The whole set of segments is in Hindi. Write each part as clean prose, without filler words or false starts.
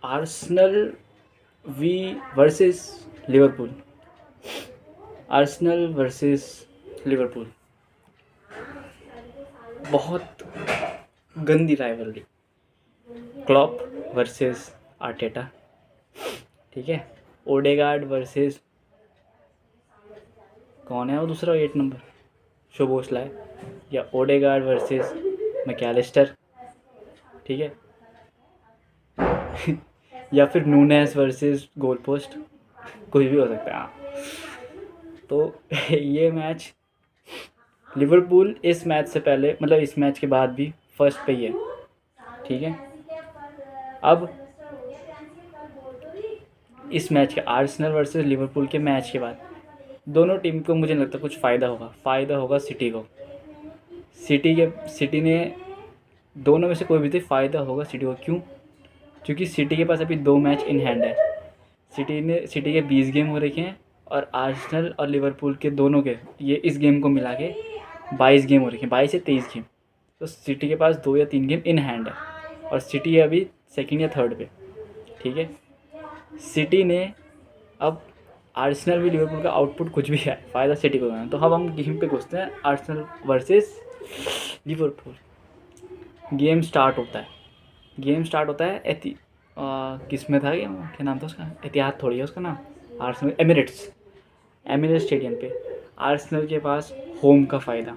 Arsenal V versus Liverpool. Arsenal versus Liverpool बहुत गंदी राइवलरी। क्लॉप वर्सेस आर्टेटा, ठीक है। ओडेगार्ड वर्सेस कौन है वो दूसरा 8 नंबर, शोबोसलाय, या ओडेगार्ड वर्सेस मैकलिस्टर, ठीक है। या फिर नूनेस वर्सेस गोल पोस्ट, कोई भी हो सकता है। हाँ, तो ये मैच लिवरपूल इस मैच से पहले, मतलब इस मैच के बाद भी फर्स्ट पे ही है, ठीक है। अब इस मैच के आर्सेनल वर्सेस लिवरपूल के मैच के बाद दोनों टीम को मुझे नहीं लगता कुछ फ़ायदा होगा सिटी को। सिटी ने दोनों में से कोई भी थे, फ़ायदा होगा सिटी को। क्यों? क्योंकि सिटी के पास अभी 2 मैच इन हैंड है। सिटी के 20 गेम हो रखे हैं और आर्सेनल और लिवरपूल के दोनों के ये इस गेम को मिला के 22 गेम हो रखे हैं, 22 से 23 गेम। तो सिटी के पास 2 या 3 गेम इन हैंड है और सिटी है अभी सेकंड या थर्ड पे, ठीक है। सिटी ने अब आर्सेनल भी लिवरपूल का आउटपुट कुछ भी है, फ़ायदा सिटी को है। तो अब हम गेम पे घुसते हैं, Arsenal versus Liverpool. Game start होता है किस में था, क्या नाम था उसका, एतिहाद थोड़ी है उसका नाम, आर्सेनल एमिरेट्स स्टेडियम पे। आर्सेनल के पास होम का फ़ायदा,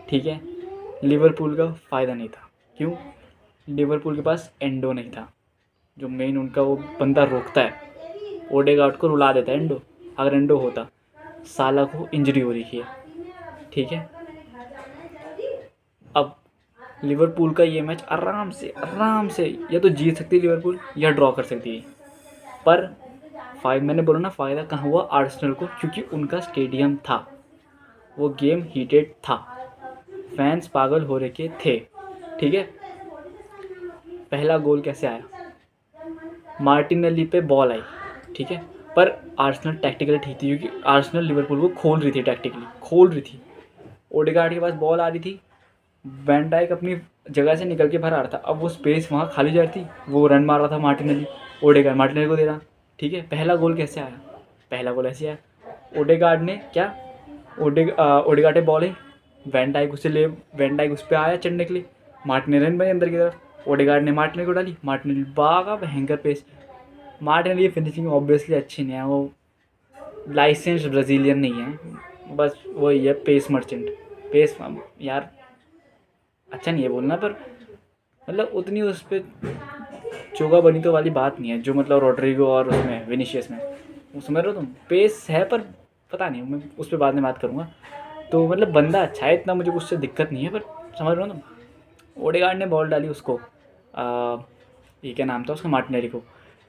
ठीक है। लिवरपूल का फ़ायदा नहीं था। क्यों? लिवरपूल के पास एंडो नहीं था, जो मेन उनका वो बंदा रोकता है। ओडेगार्ड को रुला देता है एंडो। अगर एंडो होता, साला को इंजरी हो रही है, ठीक है। अब लिवरपूल का ये मैच आराम से या तो जीत सकती है लिवरपूल या ड्रॉ कर सकती है। पर मैंने बोला ना, फ़ायदा कहाँ हुआ आर्सेनल को, क्योंकि उनका स्टेडियम था, वो गेम हीटेड था, फैंस पागल हो रखे थे, ठीक है। पहला गोल कैसे आया? मार्टिनेली पे बॉल आई, ठीक है। पर आर्सेनल टैक्टिकली ठीक थी, क्योंकि आर्सेनल लिवरपूल को खोल रही थी। ओडेगार्ड के पास बॉल आ रही थी, वैन डाइक अपनी जगह से निकल के बाहर आ रहा था। अब वो स्पेस वहाँ खाली जा रही थी, वो रन मार रहा था मार्टिनेली, ओडेगार्ड मार्टिनेली को दे रहा, ठीक है। पहला गोल कैसे आया? पहला गोल ऐसे आया, ओडेगार्ड ने क्या, ओडेगार्ड ने बॉल है, वैन डाइक उस पर आया चढ़ने के लिए, मार्टिनेली रन बने अंदर की तरफ, ओडेगार्ड ने मार्टिनेली को डाली, मार्टिनेली भागा भयंकर पेस। मार्टिनेली फिनिशिंग ऑब्वियसली अच्छी नहीं है, वो लाइसेंस ब्राज़ीलियन नहीं है, बस वही है पेस मर्चेंट। पेस यार अच्छा नहीं है बोलना, पर मतलब उतनी उस पर चोगा बनी तो वाली बात नहीं है जो मतलब रोड्रिगो और उसमें विनीशियस में, वो समझ रहे हो तुम। पेस है पर पता नहीं, मैं उस पर बाद में बात करूँगा। तो मतलब बंदा अच्छा है, इतना मुझे उससे दिक्कत नहीं है, पर समझ रहे हो तुम। ओडेगार्ड ने बॉल डाली उसको, ये क्या नाम था उसका,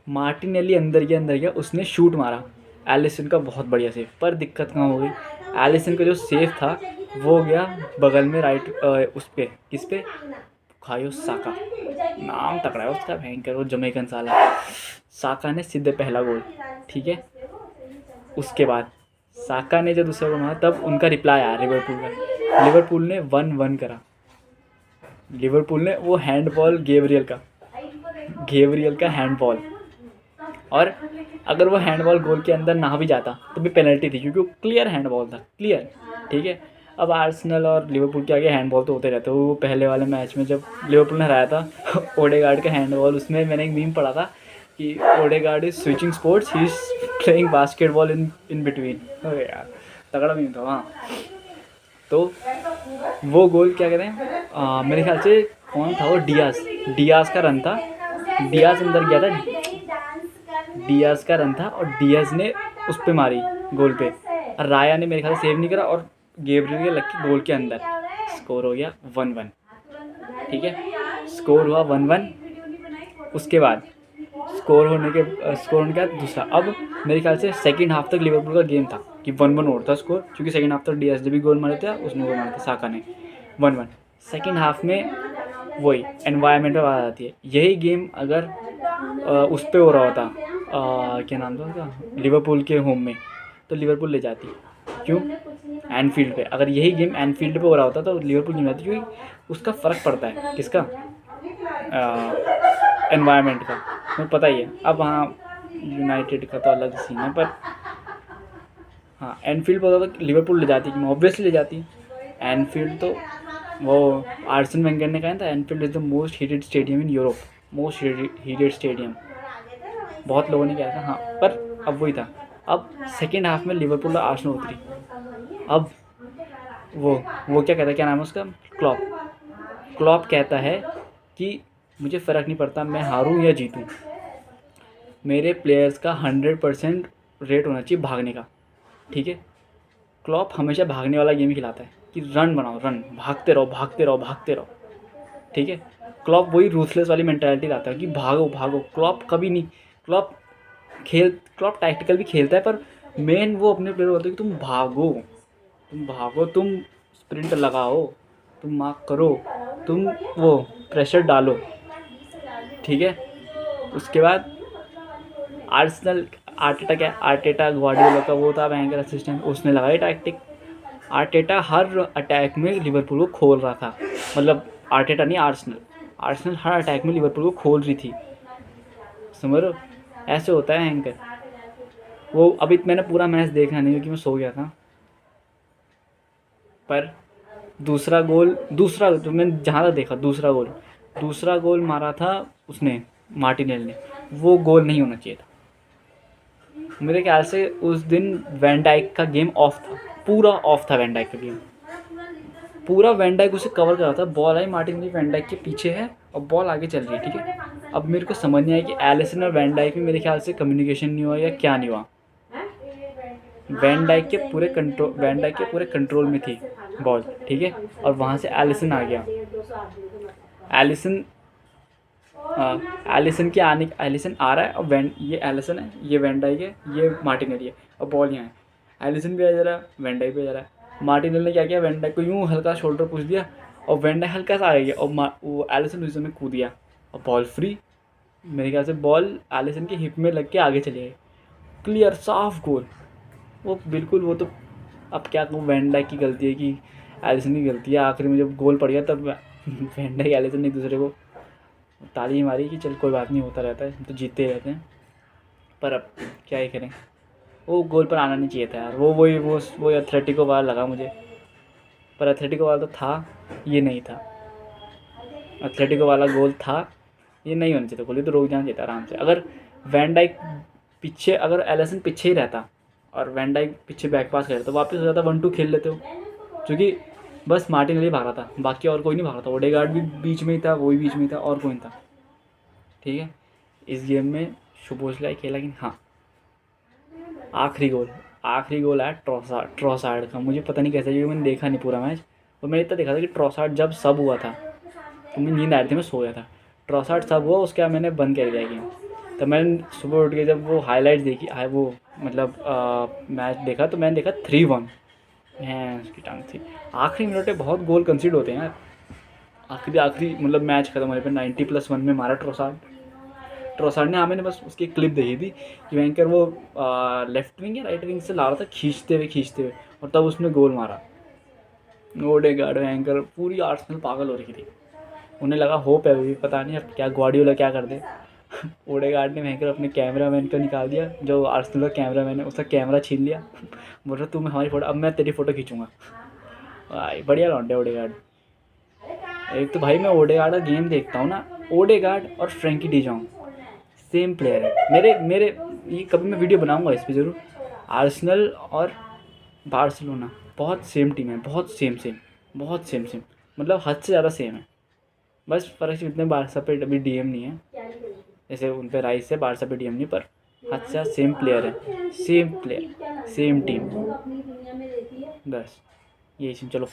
मार्टिनेली अंदर गया, उसने शूट मारा, एलिसन का बहुत बढ़िया सेव। पर दिक्कत कहाँ हो गई, एलिसन का जो सेव था वो गया बगल में राइट, उस पर किस पे, बुकायो साका, नाम तकड़ा है उसका भयंकर, वो जमैकन साका ने सीधे पहला गोल, ठीक है। उसके बाद साका ने जब दूसरा गोल मारा तब उनका रिप्लाई आया लिवरपूल ने 1-1 करा। लिवरपूल ने वो हैंडबॉल गेब्रियल का हैंडबॉल, और अगर वो हैंडबॉल गोल के अंदर ना भी जाता तो भी पेनल्टी थी, क्योंकि वो क्लियर हैंडबॉल था, क्लियर, ठीक है। अब आर्सेनल और लिवरपूल के आगे हैंडबॉल तो होते रहते हैं। वो पहले वाले मैच में जब लिवरपूल ने हराया था ओडेगार्ड का हैंडबॉल, उसमें मैंने एक मीम पढ़ा था कि Odegaard is switching sports, he is playing basketball in between. अरे यार तगड़ा मीम था वहाँ। तो वो गोल क्या कहते हैं, मेरे ख्याल से कौन था वो, डियाज का रन था, डियाज अंदर गया था, डियाज का रन था और डियाज ने उस पर मारी गोल पे, और राया ने मेरे ख्याल से सेव नहीं करा और गेब्रियल के लग के गोल के अंदर। स्कोर हो गया 1-1, ठीक है। स्कोर हुआ 1-1। उसके बाद स्कोर होने के बाद दूसरा, अब मेरे ख्याल से सेकंड हाफ तक लिवरपूल का गेम था कि 1-1 और था स्कोर, क्योंकि सेकंड हाफ तक डियाज ने भी गोल मारे थे, उसने गोल मारे थे साका ने, 1-1। सेकंड हाफ में वही एनवायरनमेंट पर बात आती है, यही गेम अगर उस पर हो रहा होता, क्या नाम था उसका, लिवरपूल के होम में, तो लिवरपूल ले जाती। क्यों? एनफील्ड पे। अगर यही गेम एनफील्ड पे हो रहा होता तो लिवरपूल नहीं जाती, क्योंकि उसका फ़र्क पड़ता है किसका, एनवायरनमेंट का। मुझे पता ही है। अब हाँ यूनाइटेड का तो अलग सीन है, पर हाँ एनफील्ड बोला तो लिवरपूल ले जाती है, ऑब्वियसली ले जाती है एनफील्ड। तो वो आर्सन वेंगर ने कहा था Enfield is the most heated stadium in Europe, most heated stadium, बहुत लोगों ने कहा था। हाँ पर अब वही था। अब सेकेंड हाफ में लिवरपूल और आर्सेनल उतरी। अब वो क्या कहता है, क्या नाम है उसका, क्लॉप कहता है कि मुझे फ़र्क नहीं पड़ता मैं हारूं या जीतूं, मेरे प्लेयर्स का 100% रेट होना चाहिए भागने का, ठीक है। क्लॉप हमेशा भागने वाला गेम ही खिलाता है कि रन बनाओ, रन, भागते रहो भागते रहो भागते रहो, ठीक है। क्लॉप वही रूथलेस वाली मेंटालिटी लाता है कि भागो भागो। क्लॉप कभी नहीं, क्लॉप टैक्टिकल भी खेलता है, पर मेन वो अपने प्लेयर बोलते हैं कि तुम भागो, तुम स्प्रिंट लगाओ, तुम मार्क करो, तुम वो प्रेशर डालो, ठीक है। उसके बाद आर्सेनल, आर्टेटा ग्वार्डियोला का वो था बैंकर असिस्टेंट, उसने लगाई टैक्टिक। आर्टेटा हर अटैक में लिवरपूल को खोल रहा था, मतलब आर्टेटा नहीं, आर्सेनल हर अटैक में लिवरपूल को खोल रही थी, समझ रहे हो। ऐसे होता है एंकर। वो अभी मैंने पूरा मैच देखा नहीं क्योंकि मैं सो गया था, पर दूसरा जो मैंने जहाँ तक देखा, दूसरा गोल मारा था उसने, मार्टिनेल ने, वो गोल नहीं होना चाहिए था। मेरे ख्याल से उस दिन वैन डाइक का गेम ऑफ था, पूरा ऑफ था वैन डाइक का गेम, पूरा वैन डाइक उसे कवर कर रहा था। बॉल आई, मार्टिनेल वैन डाइक के पीछे है और बॉल आगे चल रही है, ठीक है। अब मेरे को समझ नहीं आया कि एलिसन और वैन डाइक में मेरे ख्याल से कम्युनिकेशन नहीं हुआ या क्या नहीं हुआ। वैन डाइक के पूरे कंट्रोल में थी बॉल, ठीक है, और वहाँ से एलिसन आ गया। एलिसन आ रहा है और ये एलिसन है, ये वैन डाइक है, ये मार्टिनेली है, और बॉल यहाँ है। एलिसन भी आ जा रहा है, वैन डाइक भी आ जा रहा है। मार्टिनेल ने क्या किया, वैन डाइक को यूँ हल्का शोल्डर पुश दिया और वैन डाइक हल्का सा आ गया और वो एलिसन उस समय कूद गया और बॉल फ्री। मेरे ख्याल से बॉल एलिसन के हिप में लग के आगे चले गए, क्लियर साफ गोल। वो बिल्कुल, वो तो अब क्या कहूँ, वैन डाइक की गलती है कि एलिसन की गलती है। आखिरी में जब गोल पड़ गया तब वैन डाइक एलिसन ने एक दूसरे को ताली मारी कि चल कोई बात नहीं, होता रहता है, तो जीतते रहते हैं। पर अब क्या ही करें, वो गोल पर आना नहीं चाहिए था यार। वो एथलेटिको वाला लगा मुझे, पर एथलेटिको वाला तो था, ये नहीं था। एथलेटिको वाला गोल था, ये नहीं होना चाहिए था गोल, ये तो रोक जाना चाहिए था आराम से। अगर वैन डाइक पीछे, अगर एलिसन पीछे ही रहता और वैन डाइक पीछे बैक पास कर तो वापस हो जाता, 1-2 खेल लेते हो, क्योंकि बस मार्टिनेली भाग रहा था, बाकी और कोई नहीं भाग रहा था। ओडेगार्ड भी बीच में ही था, वो भी बीच में ही था, और कोई नहीं था, ठीक है। इस गेम में शुभोसलाई खेला, लेकिन हाँ आखिरी गोल आया ट्रॉसार्ड का। मुझे पता नहीं कैसे, क्योंकि मैंने देखा नहीं पूरा मैच, और मैंने इतना देखा था कि ट्रॉसार्ड जब सब हुआ था तो मुझे नींद आ रही थी, मैं सो गया था। ट्रॉसार्ड सब हुआ, उसके बाद मैंने बंद कर दिया गेम। तो मैंने सुबह उठ के जब वो हाईलाइट्स देखी, वो मतलब मैच देखा, तो मैंने देखा 3-1 है उसकी टांग थी। आखिरी मिनट में बहुत गोल कंसीड होते हैं यार। आखिरी मतलब मैच खत्म होने पे 90+1 में मारा ट्रॉसार्ड ने। मैंने बस उसकी क्लिप देखी थी कि वैंकर वो लेफ्ट विंग या राइट विंग से ला रहा था खींचते हुए, और तब उसने गोल मारा। ओडेगार्ड, वैंकर, पूरी आर्सेनल पागल हो रही थी, उन्हें लगा होप है अभी, पता नहीं अब क्या ग्वार्डियोला क्या कर दे। ओडेगार्ड ने वैंकर अपने कैमरामैन को निकाल दिया, जो आर्सेनल का कैमरामैन है, उसका कैमरा छीन लिया। बोल रहा तुम हमारी फ़ोटो, अब मैं तेरी फ़ोटो खींचूंगा। भाई बढ़िया लौंडे ओडेगार्ड। एक तो भाई मैं ओडेगार्ड का गेम देखता हूँ ना, ओडेगार्ड और फ्रैंकी डिजोंग सेम प्लेयर है मेरे। ये कभी मैं वीडियो बनाऊंगा इस पर ज़रूर। आर्सेनल और बार्सिलोना बहुत सेम टीम है, बहुत सेम, मतलब हद से ज़्यादा सेम है। बस फ़र्क सिर्फ इतने, बारसा पे अभी डीएम नहीं है, जैसे उन पे राइस है, बारसा पे डीएम नहीं, पर हद से ज़्यादा सेम प्लेयर है, सेम टीम, बस यही चलो।